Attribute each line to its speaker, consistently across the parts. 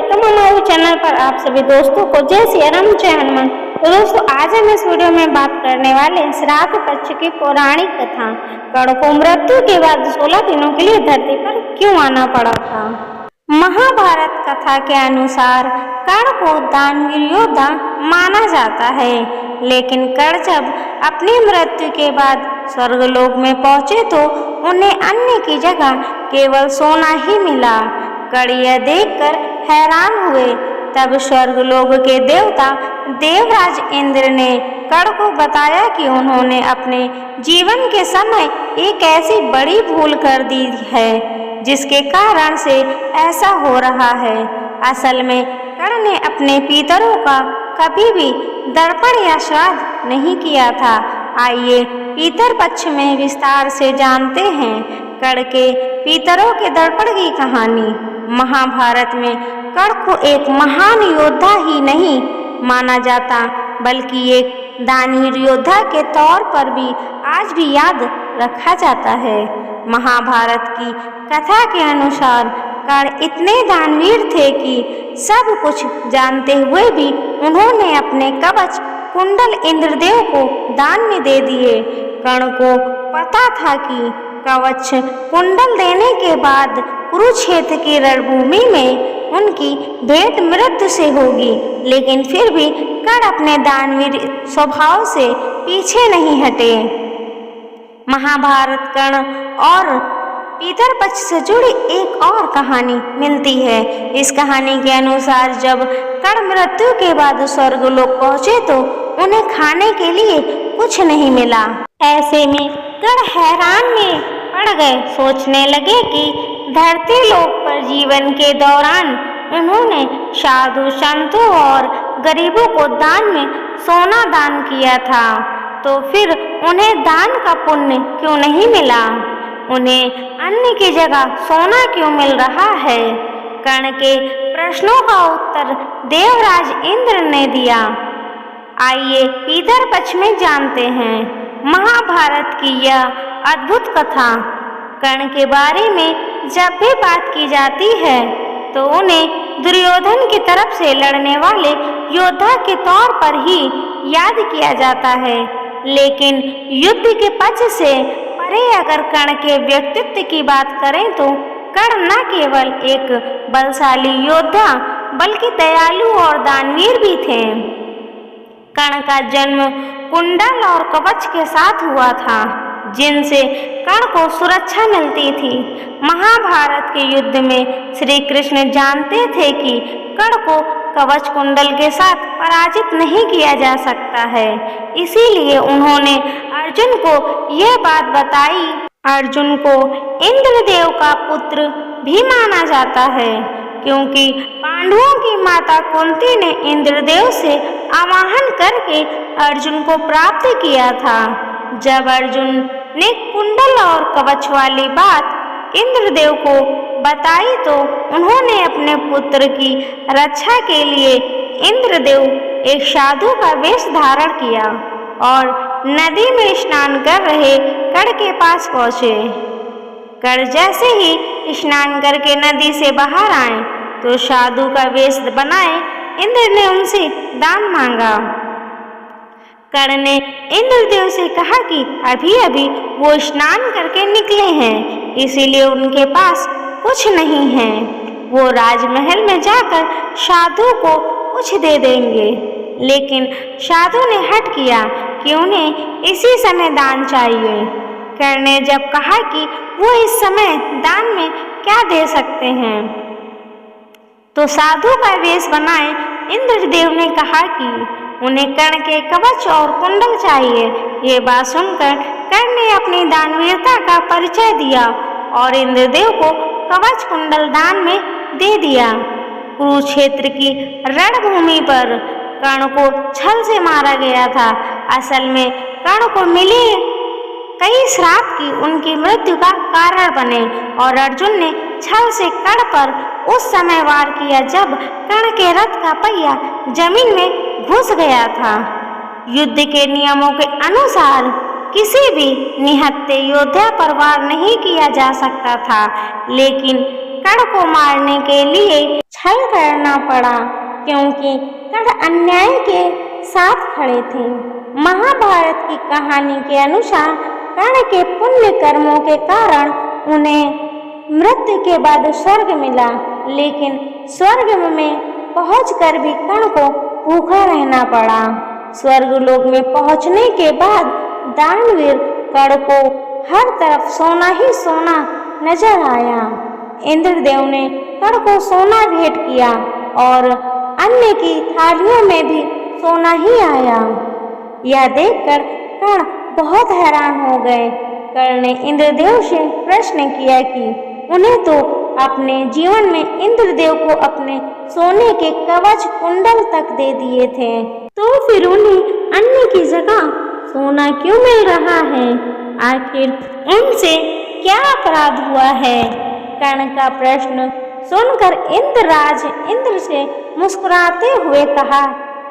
Speaker 1: Welcome हमारे channel पर आप सभी दोस्तों को। जय श्री राम, जय हनुमान। तो दोस्तों, आज हम इस वीडियो में बात करने वाले हैं श्राद्ध पक्ष की पौराणिक कथा। कर्ण को मृत्यु के बाद 16 दिनों के लिए धरती पर क्यों आना पड़ा था। महाभारत कथा के अनुसार कर्ण को दानवीर योद्धा माना जाता है, लेकिन कर्ण जब अपनी मृत्यु के बाद स्वर्गलोक में पहुंचे तो उन्हें अन्न की जगह केवल सोना ही मिला। कर्ण यह देखकर हैरान हुए। तब स्वर्गलोक के देवता देवराज इंद्र ने कर्ण को बताया कि उन्होंने अपने जीवन के समय एक ऐसी बड़ी भूल कर दी है जिसके कारण से ऐसा हो रहा है। असल में कर्ण ने अपने पितरों का कभी भी दर्पण या श्राद्ध नहीं किया था। आइए पितर पक्ष में विस्तार से जानते हैं कर्ण के पितरों के दर्पण की कहानी। महाभारत में कर्ण को एक महान योद्धा ही नहीं माना जाता, बल्कि एक दानवीर योद्धा के तौर पर भी आज भी याद रखा जाता है। महाभारत की कथा के अनुसार कर्ण इतने दानवीर थे कि सब कुछ जानते हुए भी उन्होंने अपने कवच कुंडल इंद्रदेव को दान में दे दिए। कर्ण को पता था कि कवच कुंडल देने के बाद कुरुक्षेत्र की रणभूमि में उनकी भेंट मृत्यु से होगी, लेकिन फिर भी कर्ण अपने दानवीर स्वभाव से पीछे नहीं हटे। महाभारत कर्ण और पितर पक्ष से जुड़ी एक और कहानी मिलती है। इस कहानी के अनुसार जब कर्ण मृत्यु के बाद स्वर्गलोक पहुंचे तो उन्हें खाने के लिए कुछ नहीं मिला। ऐसे में कर्ण हैरान में पड़ गए। सोचने लगे कि धरती लोक पर जीवन के दौरान उन्होंने साधु संतों और गरीबों को दान में सोना दान किया था, तो फिर उन्हें दान का पुण्य क्यों नहीं मिला। उन्हें अन्न की जगह सोना क्यों मिल रहा है। कर्ण के प्रश्नों का उत्तर देवराज इंद्र ने दिया। आइए पितर पक्ष में जानते हैं महाभारत की यह अद्भुत कथा। कर्ण के बारे में जब भी बात की जाती है तो उन्हें दुर्योधन की तरफ से लड़ने वाले योद्धा के तौर पर ही याद किया जाता है, लेकिन युद्ध के पक्ष से परे अगर कर्ण के व्यक्तित्व की बात करें तो कर्ण न केवल एक बलशाली योद्धा बल्कि दयालु और दानवीर भी थे। कर्ण का जन्म कुंडल और कवच के साथ हुआ था, जिनसे कर्ण को सुरक्षा मिलती थी। महाभारत के युद्ध में श्री कृष्ण जानते थे कि कर्ण को कवच कुंडल के साथ पराजित नहीं किया जा सकता है, इसीलिए उन्होंने अर्जुन को यह बात बताई। अर्जुन को इंद्रदेव का पुत्र भी माना जाता है, क्योंकि पांडवों की माता कुंती ने इंद्रदेव से आवाहन करके अर्जुन को प्राप्त किया था। जब अर्जुन ने कुंडल और कवच वाली बात इंद्रदेव को बताई तो उन्होंने अपने पुत्र की रक्षा के लिए इंद्रदेव एक साधु का वेश धारण किया और नदी में स्नान कर रहे कर्ण के पास पहुँचे। कर्ण जैसे ही स्नान करके नदी से बाहर आए तो साधु का वेश बनाए इंद्र ने उनसे दान मांगा। कर्ण ने इंद्रदेव से कहा कि अभी अभी वो स्नान करके निकले हैं, इसीलिए उनके पास कुछ नहीं है। वो राजमहल में जाकर साधु को कुछ दे देंगे, लेकिन साधु ने हट किया कि उन्हें इसी समय दान चाहिए। कर्ण ने जब कहा कि वो इस समय दान में क्या दे सकते हैं, तो साधु का वेश बनाए इंद्रदेव ने कहा कि उन्हें कर्ण के कवच और कुंडल चाहिए। ये बात सुनकर कर्ण ने अपनी दानवीरता का परिचय दिया और इंद्रदेव को कवच कुंडल दान में दे दिया। कुरुक्षेत्र की रणभूमि पर कर्ण को छल से मारा गया था। असल में कर्ण को मिले कई श्राप की उनकी मृत्यु का कारण बने और अर्जुन ने छल से कर्ण पर उस समय वार किया जब कर्ण के रथ का पहिया जमीन में घुस गया था। युद्ध के नियमों के अनुसार किसी भी निहत्थे योद्धा पर वार नहीं किया जा सकता था, लेकिन कर्ण को मारने के लिए छल करना पड़ा, क्योंकि कर्ण अन्याय के साथ खड़े थे। महाभारत की कहानी के अनुसार कर्ण के पुण्य कर्मों के कारण उन्हें मृत्यु के बाद स्वर्ग मिला, लेकिन स्वर्ग में पहुंचकर भी कर्ण को भूखा रहना पड़ा। स्वर्गलोक में पहुंचने के बाद दानवीर कर्ण को हर तरफ सोना ही सोना नजर आया। इंद्रदेव ने कर्ण को सोना भेंट किया और अन्न की थालियों में भी सोना ही आया। यह देखकर कर्ण बहुत हैरान हो गए। कर्ण ने इंद्रदेव से प्रश्न किया कि उन्हें तो अपने जीवन में इंद्रदेव को अपने सोने के कवच कुंडल तक दे दिए थे, तो फिर उन्हें अन्न की जगह सोना क्यों मिल रहा है? आखिर उनसे क्या अपराध हुआ है? कर्ण का प्रश्न सुनकर इंद्रराज इंद्र से मुस्कुराते हुए कहा,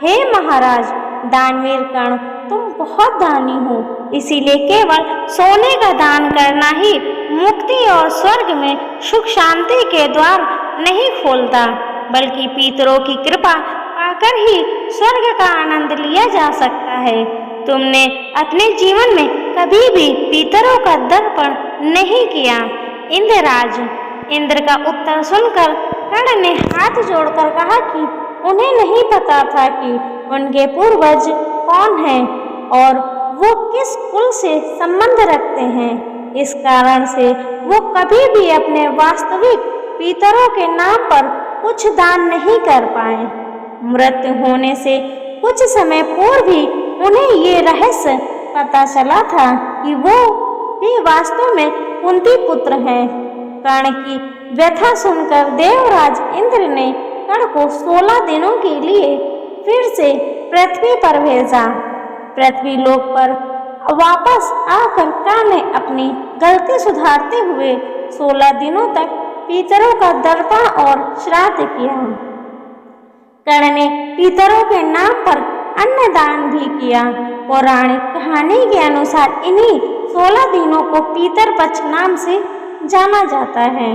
Speaker 1: हे महाराज, दानवीर कर्ण, तुम बहुत दानी हो, इसीलिए केवल सोने का दान करना ही मुक्ति और स्वर्ग में सुख शांति के द्वार नहीं खोलता, बल्कि पितरों की कृपा पाकर ही स्वर्ग का आनंद लिया जा सकता है। तुमने अपने जीवन में कभी भी पितरों का दर्पण नहीं किया। इंद्रराज इंद्र का उत्तर सुनकर कर्ण ने हाथ जोड़कर कहा कि उन्हें नहीं पता था कि उनके पूर्वज कौन हैं और वो किस कुल से संबंध रखते हैं। इस कारण से वो कभी भी अपने वास्तविक पितरों के नाम पर कुछ दान नहीं कर पाए। मृत्यु होने से कुछ समय पूर्व ही उन्हें ये रहस्य पता चला था कि वो भी वास्तव में कुंती पुत्र हैं। कर्ण की व्यथा सुनकर देवराज इंद्र ने कर्ण को 16 दिनों के लिए फिर से पृथ्वी पर भेजा। पृथ्वी लोक पर वापस आकर कर्ण ने अपनी गलती सुधारते हुए 16 दिनों तक पितरों का दर्पण और श्राद्ध किया। कर्ण ने पितरों के नाम पर अन्नदान भी किया। पौराणिक कहानी के अनुसार इन्हीं 16 दिनों को पितर पक्ष नाम से जाना जाता है।